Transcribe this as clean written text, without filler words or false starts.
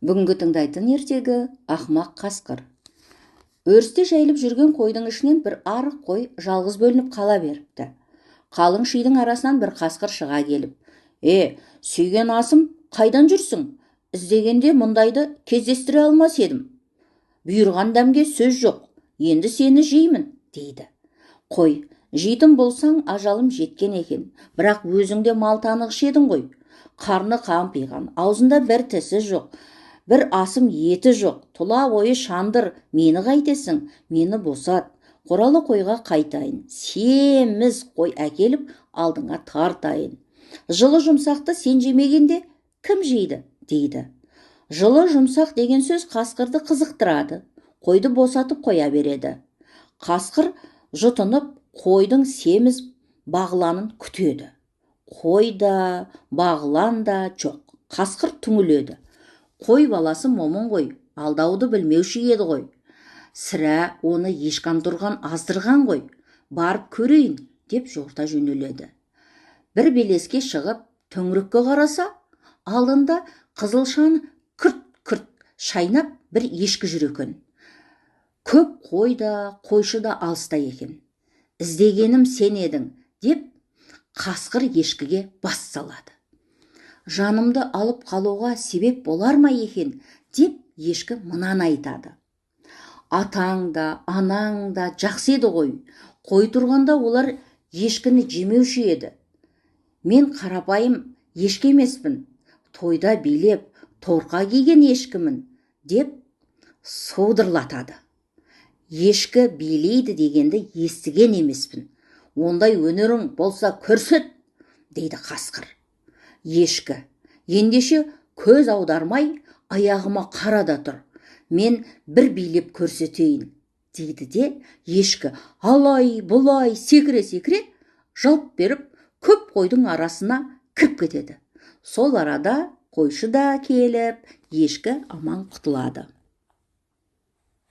Бүгінгі тыңдайтын ертегі ақымақ қасқыр. Өрісте жайылып жүрген қойдың ішінен бір арық қой жалғыз бөлініп қала беріпті. Қалың шидің арасынан бір қасқыр шыға келіп: сүйген асым, қайдан жүрсің? Іздегенде мұндайды кездестіре алмас едім. Бұйырған дәмге сөз жоқ, енді сені жеймін, дейді. Қой: жейтін болсаң, ажалым жеткен екен, бірақ өзіңде мал танығыш едің ғой. Қарны қампиған, аузында бір тісі жоқ, бір асым еті жоқ, тұла бойы шандыр, мені қайтесің, мені босат, қоралы қойға қайтайын, семіз қой әкеліп алдыңа тартайын. Жылы жұмсақты сен жемегенде кім жейді, дейді. Жылы жұмсақ деген сөз қасқырды қызықтырады, қойды босатып қоя береді. Қасқыр жұтынып қойдың семіз бағланын күтеді. Қой да, бағлан да жоқ. Қасқыр түңіледі. Қой баласы момын ғой, алдауды білмеуші еді ғой. Сірә оны ешкім тұрған аздырған ғой. Барып көрейін, деп жорта жөнеледі. Бір белеске шығып, төңірекке қараса, алдында қызылшаны күрт-күрт шайнап бір ешкі жүр екен. Көп қой да, қойшы да алыста екен. Іздегенім сен едің, деп қасқыр ешкіге бас салады. Жанымды алып қалуға себеп болар ма екен, деп ешкі мынаны айтады. Атаң да, анаң да жақсы еді ғой. Қой тұрғанда олар ешкіні жемеуші еді. Мен қарапайым ешкі емеспін, тойда билеп, торқа киген ешкімін, деп содырлатады. Ешкі билейді дегенді естіген емеспін. Ондай өнерің болса көрсет, дейді қасқыр. Ешкі: ендеше көз аудармай, аяғыма қара да тұр. Мен бір билеп көрсетейін, дейді де, ешкі алай бұлай секіре-секіре жалп беріп көп қойдың арасына кіріп кетеді. Сол арада қойшы да келіп, ешкі аман құтылады.